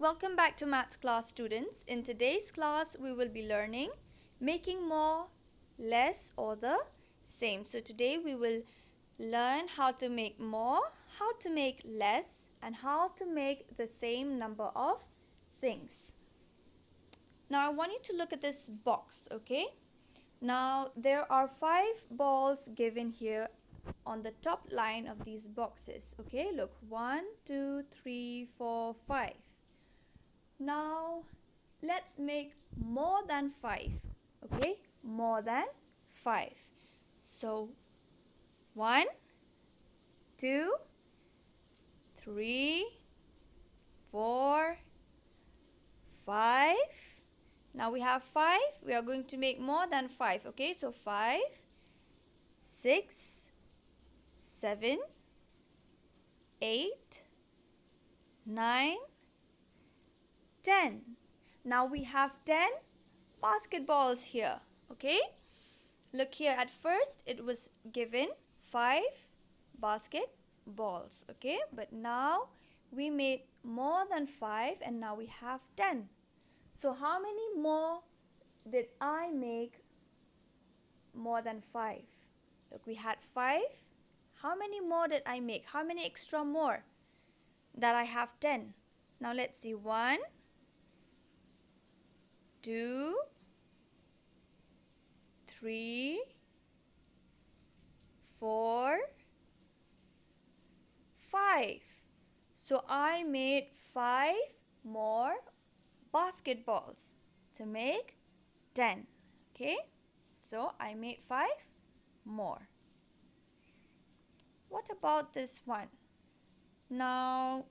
Welcome back to Maths class, students. In today's class, we will be learning making more, less, or the same. So today we will learn how to make more, how to make less, and how to make the same number of things. Now I want you to look at this box, okay? Now there are 5 balls given here on the top line of these boxes, okay? Look, 1, 2, 3, 4, 5. Now let's make more than 5, okay? More than 5. So 1, 2, 3, 4, 5. Now we have 5. We are going to make more than 5, okay? So 5, 6, 7, 8, 9, 10. Now we have 10 basketballs here, okay? Look here, at first it was given 5 basketballs, okay? But now we made more than 5 and now we have 10. So how many more did I make more than 5? Look, we had 5. How many more did I make? How many extra more? That I have 10. Now let's see. 1, 2, 3, 4, 5. So I made 5 more basketballs to make 10. Okay, so I made 5 more. What about this one? Now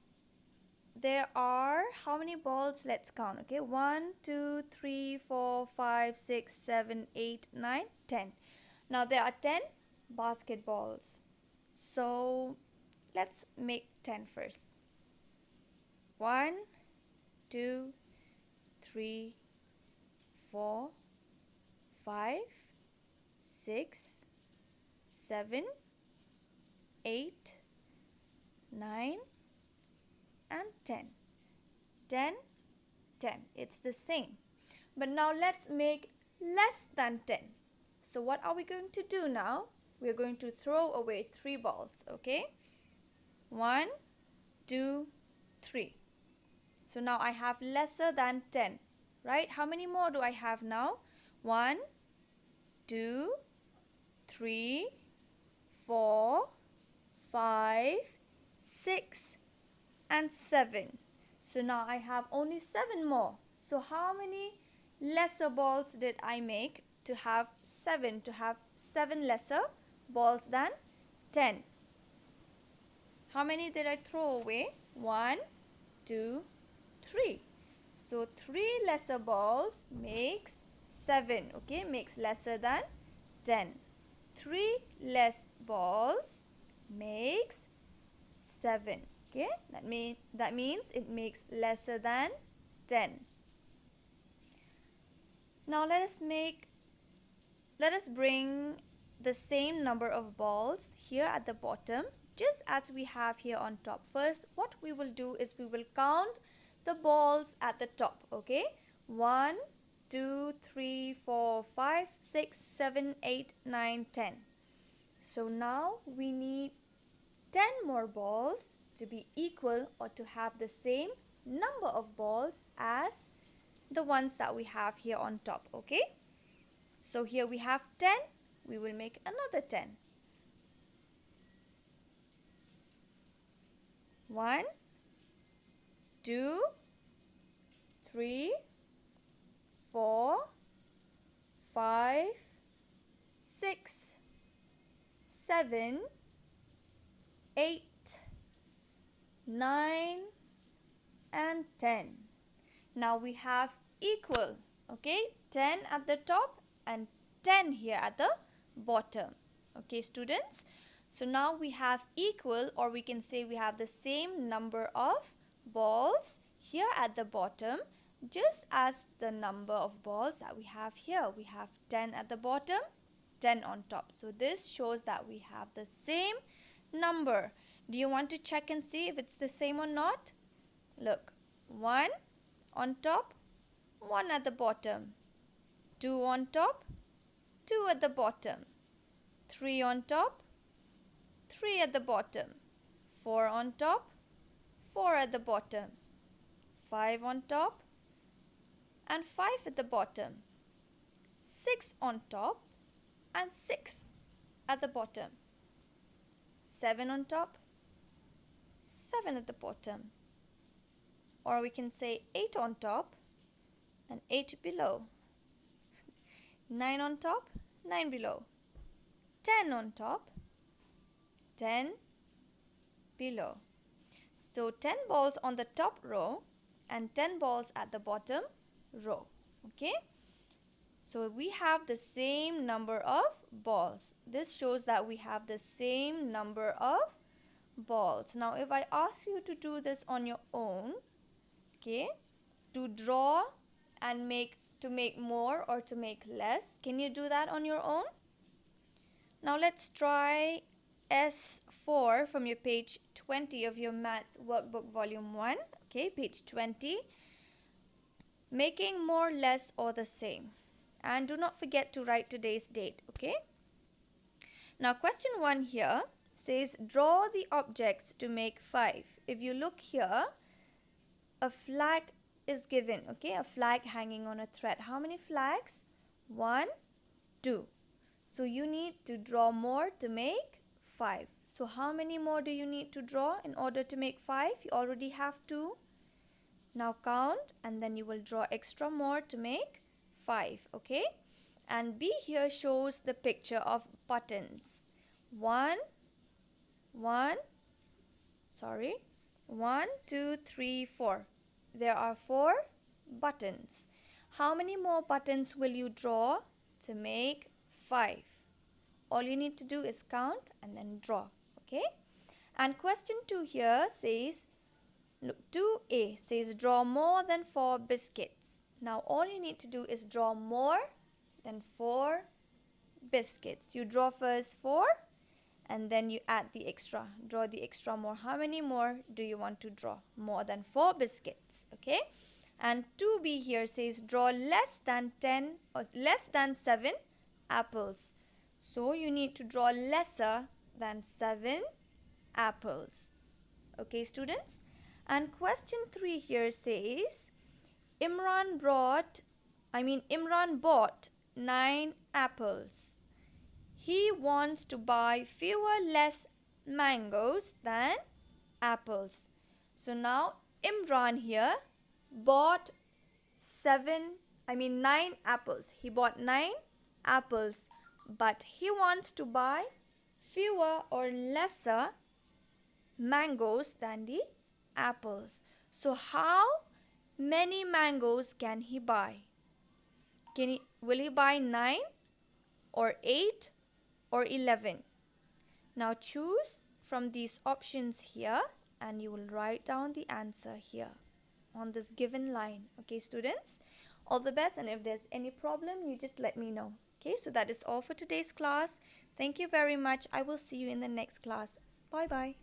there are how many balls? Let's count. Okay, 1, 2, 3, 4, 5, 6, 7, 8, 9, 10. Now there are 10 basketballs. So let's make 10 first. 1, 2, 3, 4, 5, 6, 7, 8, 9, and 10. 10, 10. It's the same. But now let's make less than 10. So what are we going to do now? We're going to throw away 3 balls, okay? 1, 2, 3. So now I have lesser than 10, right? How many more do I have now? 1, 2, 3, 4, 5, 6, and 7. So now I have only 7 more. So how many lesser balls did I make to have 7? To have 7 lesser balls than 10. How many did I throw away? 1, 2, 3. So 3 lesser balls makes 7. Okay, makes lesser than 10. 3 less balls makes 7. Okay, that means it makes lesser than 10. Now let us bring the same number of balls here at the bottom, just as we have here on top. First, what we will do is we will count the balls at the top, okay? 1, 2, 3, 4, 5, 6, 7, 8, 9, 10. So now we need 10 more balls to be equal or to have the same number of balls as the ones that we have here on top, okay? So here we have 10, we will make another 10. 1, 2, 3, 4, 5, 6, 7, 8, 9, and 10. Now we have equal, okay? 10 at the top and 10 here at the bottom. Okay, students? So now we have equal, or we can say we have the same number of balls here at the bottom, just as the number of balls that we have here. We have 10 at the bottom, 10 on top. So this shows that we have the same number. Do you want to check and see if it's the same or not? Look, 1 on top, 1 at the bottom. 2 on top, 2 at the bottom. 3 on top, 3 at the bottom. 4 on top, 4 at the bottom. 5 on top and 5 at the bottom. 6 on top and 6 at the bottom. 7 on top, 7 at the bottom. Or we can say 8 on top and 8 below. 9 on top, 9 below. 10 on top, 10 below. So 10 balls on the top row and 10 balls at the bottom row. Okay? So we have the same number of balls. This shows that we have the same number of balls. Now if I ask you to do this on your own, okay, to draw and to make more or to make less, can you do that on your own? Now let's try S4 from your page 20 of your Maths Workbook Volume 1. Okay, page 20. Making more, less or the same. And do not forget to write today's date, okay? Now question 1 here says draw the objects to make 5. If you look here, a flag is given, okay? A flag hanging on a thread. How many flags? 1, 2. So you need to draw more to make 5. So how many more do you need to draw in order to make 5? You already have 2. Now count and then you will draw extra more to make 5, okay? And B here shows the picture of buttons. 1, 2, 3, 4. There are 4 buttons. How many more buttons will you draw to make 5? All you need to do is count and then draw, okay? And question 2 here says, look, 2A says draw more than 4 biscuits. Now all you need to do is draw more than 4 biscuits. You draw first 4 and then you add the extra. Draw the extra more. How many more do you want to draw? More than 4 biscuits, okay? And 2B here says draw less than 10 or less than 7 apples. So you need to draw lesser than 7 apples. Okay, students? And question 3 here says Imran bought 9 apples. He wants to buy less mangoes than apples. So now Imran here bought 9 apples. He bought 9 apples, but he wants to buy fewer or lesser mangoes than the apples. So how many mangoes can he buy? Will he buy 9 or 8 or 11? Now choose from these options here and you will write down the answer here on this given line. Okay, students? All the best, and if there's any problem, you just let me know. Okay, so that is all for today's class. Thank you very much. I will see you in the next class. Bye-bye.